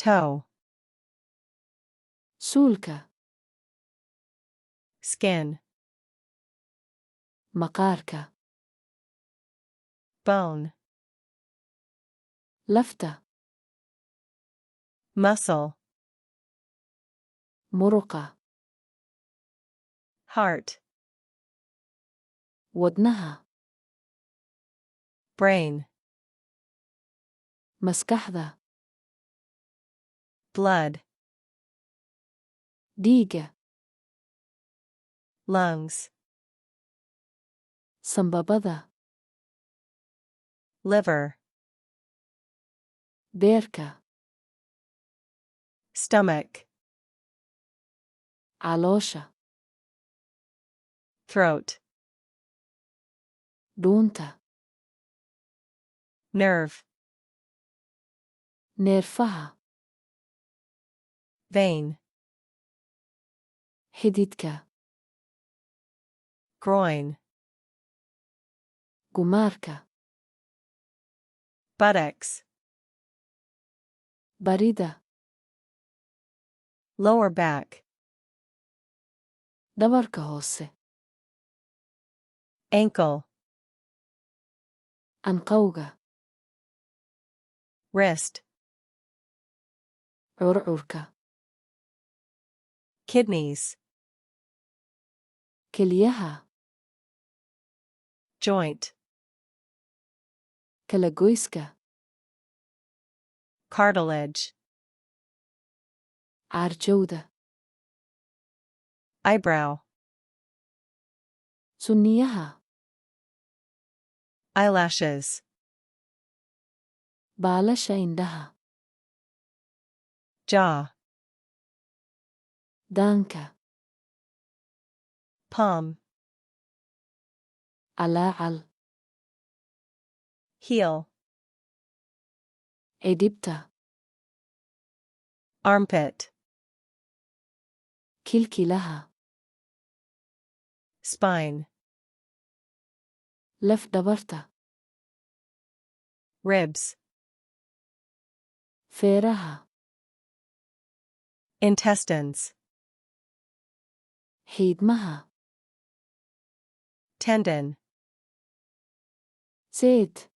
toe, suulka, skin, maqaarka, bone, lafta, muscle, muruqa, heart, wadnaha, brain, maskaxda, blood, dhiigga, lungs, sambabada, liver, beerka, stomach, caloosha, throat, dhuunta, nerve, neerfaha, vein, xididka, groin, gumaarka, buttocks, barida, lower back, dhabarka hoose, ankle, anqawga, wrist, curcurka, kidneys, kelyaha, joint, kalagoyska, cartilage, caarjowda, eyebrow, sunniyaha, eyelashes, baalasha indhaha, jaw, daanka, palm, calaacal, heel, cidhibta, armpit, kilkilaha, spine, laf dhabarta, ribs, feeraha, intestines, xiidmaha, tendon, seed,